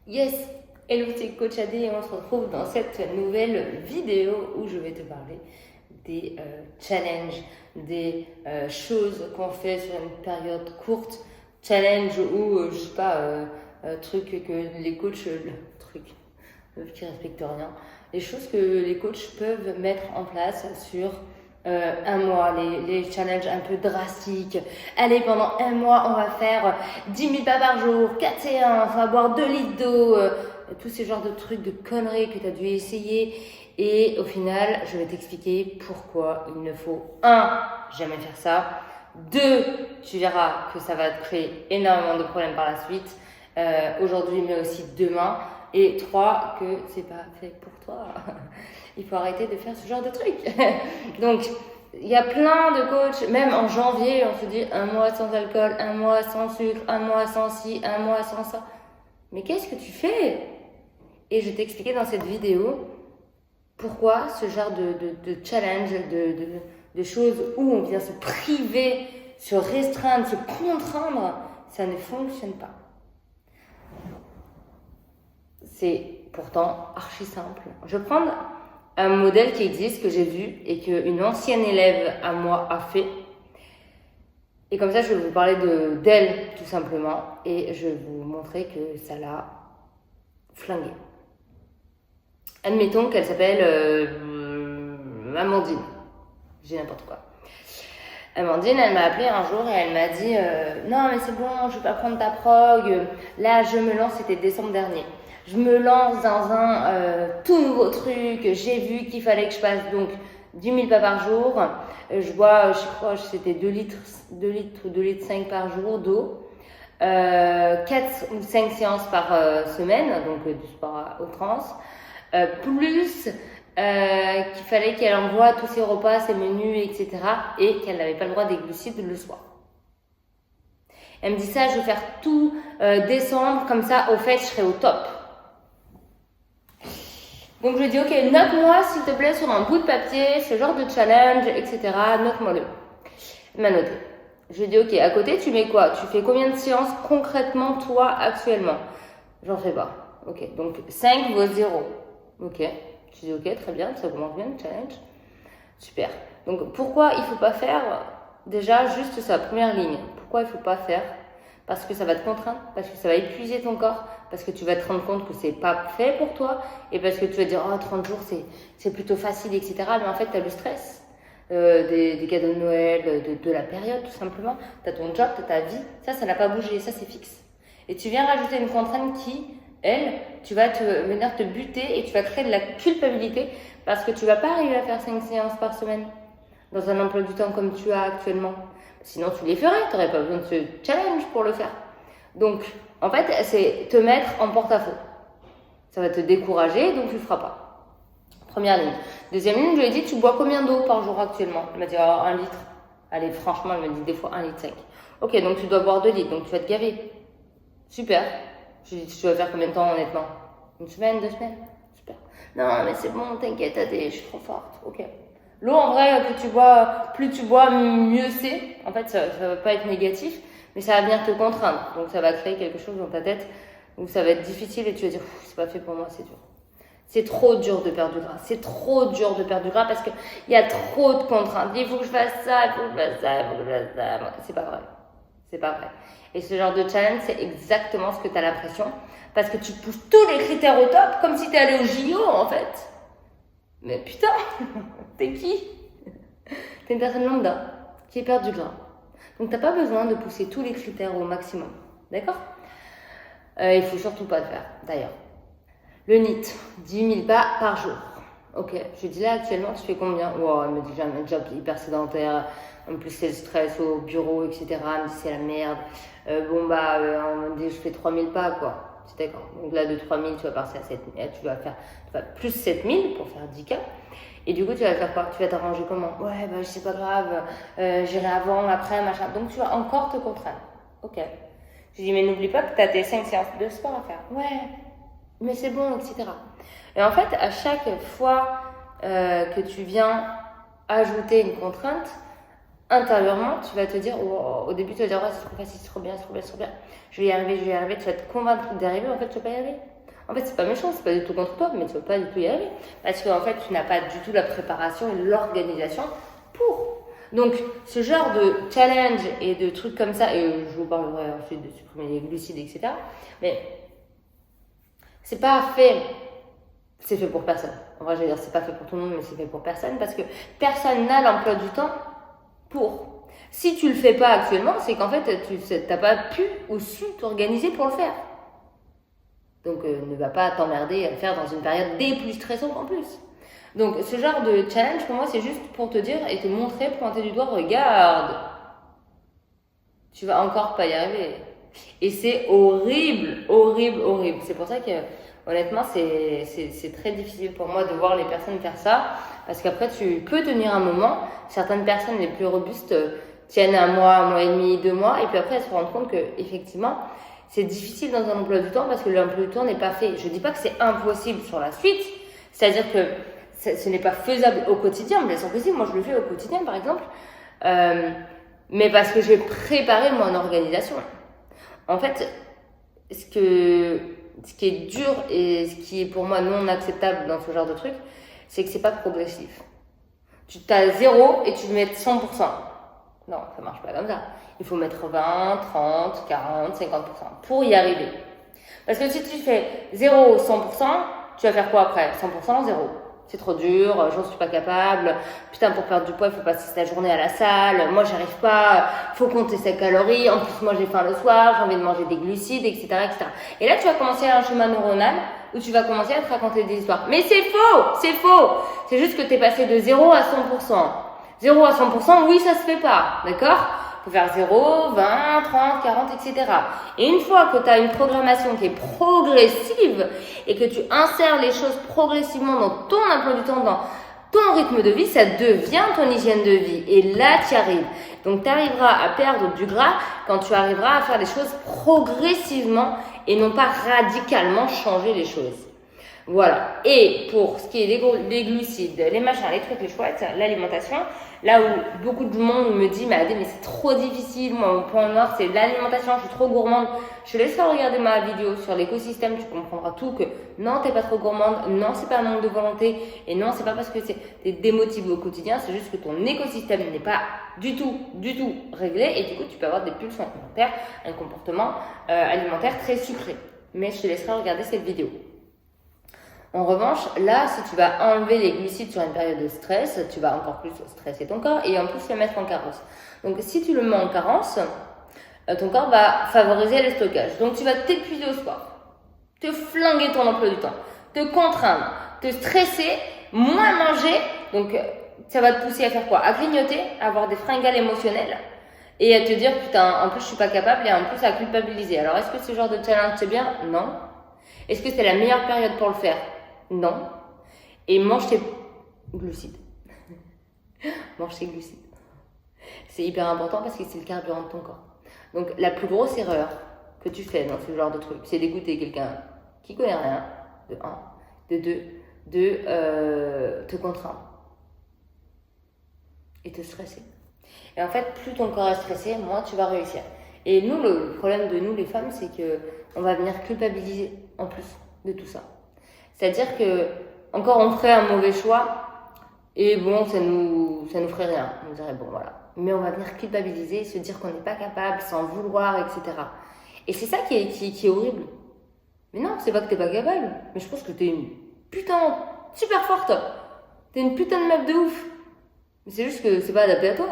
Yes! Hello, c'est Coach AD et on se retrouve dans cette nouvelle vidéo où je vais te parler des challenges, des choses qu'on fait sur une période courte. Challenge ou, je sais pas, truc que les coachs, qui respectent rien. Les choses que les coachs peuvent mettre en place sur un mois, les challenges un peu drastiques. Allez, pendant un mois, on va faire 10 000 pas par jour, 4 séances, on va boire 2 litres d'eau, tous ces genres de trucs, de conneries que tu as dû essayer. Et au final, je vais t'expliquer pourquoi il ne faut, jamais faire ça. 2, tu verras que ça va te créer énormément de problèmes par la suite, aujourd'hui, mais aussi demain. Et 3, que c'est pas fait pour toi. Il faut arrêter de faire ce genre de truc. Donc, il y a plein de coachs, même en janvier, on se dit un mois sans alcool, un mois sans sucre, un mois sans ci, un mois sans ça. Mais qu'est-ce que tu fais? Et je vais t'expliquer dans cette vidéo pourquoi ce genre de challenge, de choses où on vient se priver, se restreindre, se contraindre, ça ne fonctionne pas. C'est pourtant archi simple. Je vais prendre un modèle qui existe, que j'ai vu et qu'une ancienne élève à moi a fait. Et comme ça, je vais vous parler d'elle, tout simplement. Et je vais vous montrer que ça l'a flinguée. Admettons qu'elle s'appelle Amandine. J'ai n'importe quoi. Amandine, elle m'a appelé un jour et elle m'a dit non mais c'est bon, je vais pas prendre ta prog. Là, je me lance, c'était décembre dernier. Je me lance dans un tout nouveau truc. J'ai vu qu'il fallait que je passe donc 10 000 pas par jour. Je bois, je crois, c'était 2 litres ou 2 litres 5 par jour d'eau. 4 ou 5 séances par semaine, donc du sport à outrance. Plus qu'il fallait qu'elle envoie tous ses repas, ses menus, etc. et qu'elle n'avait pas le droit des glucides le soir. Elle me dit ça, je vais faire tout décembre, comme ça, au fait, je serai au top. Donc je lui dis, ok, note-moi s'il te plaît sur un bout de papier ce genre de challenge, etc. Note-moi-le. Elle m'a noté. Je lui dis, ok, à côté, tu mets quoi? Tu fais combien de séances concrètement, toi, actuellement? J'en fais pas. Ok, donc 5 vaut 0. Ok, je dis, ok, très bien, ça commence bien le challenge. Super. Donc pourquoi il faut pas faire déjà juste sa première ligne? Pourquoi il faut pas faire? Parce que ça va te contraindre, parce que ça va épuiser ton corps, parce que tu vas te rendre compte que c'est pas fait pour toi, et parce que tu vas dire, oh, 30 jours, c'est plutôt facile, etc. Mais en fait, tu as le stress des cadeaux de Noël, de la période, tout simplement. Tu as ton job, tu as ta vie. Ça n'a pas bougé, ça, c'est fixe. Et tu viens rajouter une contrainte qui, elle, tu vas venir te buter et tu vas créer de la culpabilité parce que tu vas pas arriver à faire 5 séances par semaine dans un emploi du temps comme tu as actuellement. Sinon, tu les ferais, tu n'aurais pas besoin de ce challenge pour le faire. Donc, en fait, c'est te mettre en porte-à-faux. Ça va te décourager, donc tu ne le feras pas. Première ligne. Deuxième ligne, je lui ai dit, tu bois combien d'eau par jour actuellement? Elle m'a dit, 1 litre. Allez, franchement, elle m'a dit des fois 1 litre 5. Ok, donc tu dois boire 2 litres, donc tu vas te gaver. Super. Je lui ai dit, tu vas faire combien de temps honnêtement? 1 semaine, 2 semaines? Super. Non, mais c'est bon, t'inquiète, je suis trop forte. Ok. L'eau, en vrai, plus tu bois, mieux c'est. En fait, ça va pas être négatif, mais ça va venir te contraindre. Donc, ça va créer quelque chose dans ta tête où ça va être difficile et tu vas dire, c'est pas fait pour moi, c'est dur. C'est trop dur de perdre du gras. C'est trop dur de perdre du gras parce qu'il y a trop de contraintes. Il faut que je fasse ça, il faut que je fasse ça, il faut que je fasse ça. C'est pas vrai. C'est pas vrai. Et ce genre de challenge, c'est exactement ce que tu as l'impression. Parce que tu pousses tous les critères au top, comme si tu allé au JO, en fait. Mais putain, t'es qui? T'es une personne lambda qui perd du gras. Donc t'as pas besoin de pousser tous les critères au maximum. D'accord? Il faut surtout pas le faire, d'ailleurs. Le NEAT, 10 000 pas par jour. Ok, je dis là actuellement, tu fais combien? Wow, elle me dit j'ai un job hyper sédentaire. En plus, c'est le stress au bureau, etc. Elle me dit c'est la merde. On me dit je fais 3 000 pas, quoi. C'est d'accord. Donc là, de 3 000, tu vas passer à 7 000. Tu vas plus 7 000 pour faire 10 cas. Et du coup, tu vas faire quoi? Tu vas t'arranger comment? Ouais, c'est pas grave. J'irai avant, après, machin. Donc, tu vas encore te contraindre. Ok. Je dis, mais n'oublie pas que tu as tes 5 séances de sport à faire. Ouais, mais c'est bon, etc. Et en fait, à chaque fois que tu viens ajouter une contrainte, intérieurement, tu vas te dire, au début, tu vas dire, c'est trop facile, c'est trop bien, je vais y arriver, tu vas te convaincre d'y arriver, en fait, tu vas pas y arriver. En fait, c'est pas méchant, c'est pas du tout contre toi, mais tu vas pas du tout y arriver. Parce qu'en fait, tu n'as pas du tout la préparation et l'organisation pour. Donc, ce genre de challenge et de trucs comme ça, et je vous parlerai ensuite de supprimer les glucides, etc. Mais c'est pas fait, c'est fait pour personne. En vrai, je veux dire, c'est pas fait pour tout le monde, mais c'est fait pour personne parce que personne n'a l'emploi du temps pour. Si tu le fais pas actuellement, c'est qu'en fait, tu n'as pas pu ou su t'organiser pour le faire. Donc, ne va pas t'emmerder à le faire dans une période des plus stressante en plus. Donc, ce genre de challenge, pour moi, c'est juste pour te dire et te montrer, pointer du doigt, regarde, tu vas encore pas y arriver. Et c'est horrible, horrible, horrible. C'est pour ça que, honnêtement, c'est très difficile pour moi de voir les personnes faire ça. Parce qu'après, tu peux tenir un moment. Certaines personnes les plus robustes tiennent un mois et demi, 2 mois. Et puis après, elles se rendent compte que, effectivement, c'est difficile dans un emploi du temps parce que l'emploi du temps n'est pas fait. Je dis pas que c'est impossible sur la suite. C'est-à-dire que ce n'est pas faisable au quotidien. Bien sûr que si, moi je le fais au quotidien par exemple. Mais parce que j'ai préparé mon organisation. En fait, ce qui est dur et ce qui est pour moi non acceptable dans ce genre de truc, c'est que c'est pas progressif. Tu as 0 et tu mets 100%. Non, ça marche pas comme ça. Il faut mettre 20, 30, 40, 50% pour y arriver. Parce que si tu fais 0, 100%, tu vas faire quoi après? 100%, 0. C'est trop dur, j'en suis pas capable. Putain, pour perdre du poids, il faut passer sa journée à la salle. Moi, j'arrive pas. Faut compter ses calories. En plus, moi, j'ai faim le soir. J'ai envie de manger des glucides, etc., etc. Et là, tu vas commencer un chemin neuronal où tu vas commencer à te raconter des histoires. Mais c'est faux! C'est faux! C'est juste que t'es passé de 0 à 100%. 0 à 100%, oui, ça se fait pas. D'accord? Faut faire 0, 20, 30, 40, etc. Et une fois que tu as une programmation qui est progressive et que tu insères les choses progressivement dans ton emploi du temps, dans ton rythme de vie, ça devient ton hygiène de vie. Et là, tu y arrives. Donc, tu arriveras à perdre du gras quand tu arriveras à faire les choses progressivement et non pas radicalement changer les choses. Voilà. Et pour ce qui est des glucides, les machins, les trucs, les chouettes, l'alimentation, là où beaucoup de monde me dit, mais c'est trop difficile, moi, mon point noir, c'est l'alimentation, je suis trop gourmande. Je te laisserai regarder ma vidéo sur l'écosystème, tu comprendras tout que non, t'es pas trop gourmande, non, c'est pas un manque de volonté, et non, c'est pas parce que t'es démotivé au quotidien, c'est juste que ton écosystème n'est pas du tout réglé, et du coup, tu peux avoir des pulsions alimentaires, un comportement alimentaire très sucré. Mais je te laisserai regarder cette vidéo. En revanche, là, si tu vas enlever les glucides sur une période de stress, tu vas encore plus stresser ton corps et en plus le mettre en carence. Donc, si tu le mets en carence, ton corps va favoriser le stockage. Donc, tu vas t'épuiser au soir, te flinguer ton emploi du temps, te contraindre, te stresser, moins manger. Donc, ça va te pousser à faire quoi? À grignoter, à avoir des fringales émotionnelles et à te dire, putain, en plus, je suis pas capable et en plus, à culpabiliser. Alors, est-ce que ce genre de challenge, c'est bien? Non. Est-ce que c'est la meilleure période pour le faire? Non. Et mange tes glucides. Mange tes glucides. C'est hyper important parce que c'est le carburant de ton corps. Donc, la plus grosse erreur que tu fais dans ce genre de truc, c'est d'écouter quelqu'un qui connaît rien, de 1, de 2, de te contraindre et te stresser. Et en fait, plus ton corps est stressé, moins tu vas réussir. Et nous, le problème de nous, les femmes, c'est que on va venir culpabiliser en plus de tout ça. C'est-à-dire que, encore on ferait un mauvais choix, et bon, ça nous ferait rien. On dirait, bon, voilà. Mais on va venir culpabiliser, se dire qu'on n'est pas capable, sans vouloir, etc. Et c'est ça qui est horrible. Mais non, c'est pas que t'es pas capable, mais je pense que t'es une putain super forte. T'es une putain de meuf de ouf. Mais c'est juste que c'est pas adapté à toi.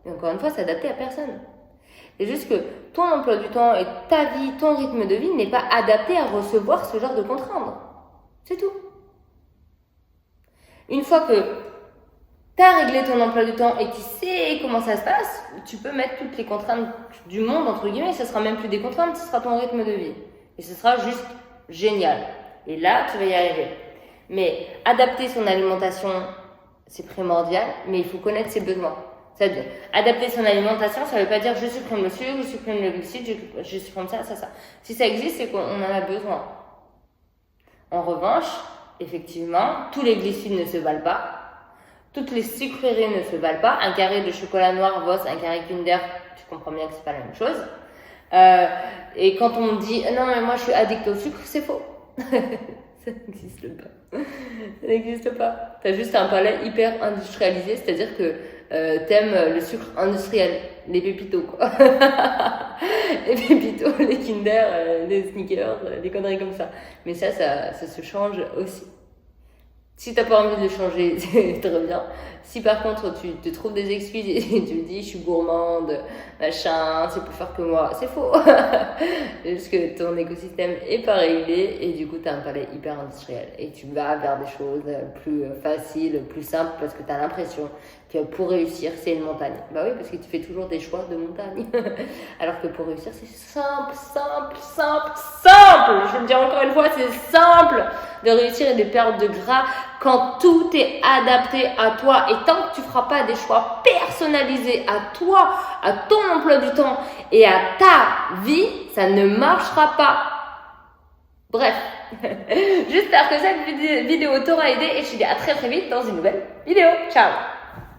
Et encore une fois, c'est adapté à personne. C'est juste que ton emploi du temps et ta vie, ton rythme de vie n'est pas adapté à recevoir ce genre de contraintes. C'est tout. Une fois que tu as réglé ton emploi du temps et que tu sais comment ça se passe, tu peux mettre toutes les contraintes du monde, entre guillemets, ce sera même plus des contraintes, ce sera ton rythme de vie. Et ce sera juste génial. Et là, tu vas y arriver. Mais adapter son alimentation, c'est primordial, mais il faut connaître ses besoins. C'est-à-dire, adapter son alimentation, ça ne veut pas dire je supprime le sucre, je supprime le glucide, je supprime ça. Si ça existe, c'est qu'on en a besoin. En revanche, effectivement, tous les glucides ne se valent pas. Toutes les sucreries ne se valent pas. Un carré de chocolat noir Voss, un carré Kinder, tu comprends bien que c'est pas la même chose. Et quand on me dit non mais moi je suis addict au sucre, c'est faux. Ça n'existe pas. Ça n'existe pas. T'as juste un palais hyper industrialisé, c'est-à-dire que t'aimes le sucre industriel, les pépitos, quoi. Les pépitos, les Kinder, les Snickers, des conneries comme ça. Mais ça se change aussi. Si t'as pas envie de le changer, c'est très bien. Si par contre tu te trouves des excuses et tu te dis je suis gourmande, machin, c'est plus fort que moi, c'est faux. C'est juste que ton écosystème est pas réglé et du coup t'as un palais hyper industriel et tu vas vers des choses plus faciles, plus simples parce que t'as l'impression que pour réussir c'est une montagne. Bah oui, parce que tu fais toujours des choix de montagne. Alors que pour réussir c'est simple. Je le dis encore une fois, c'est simple de réussir et de perdre de gras quand tout est adapté à toi. Et tant que tu feras pas des choix personnalisés à toi, à ton emploi du temps et à ta vie, ça ne marchera pas. Bref, j'espère que cette vidéo t'aura aidé et je te dis à très vite dans une nouvelle vidéo. Ciao!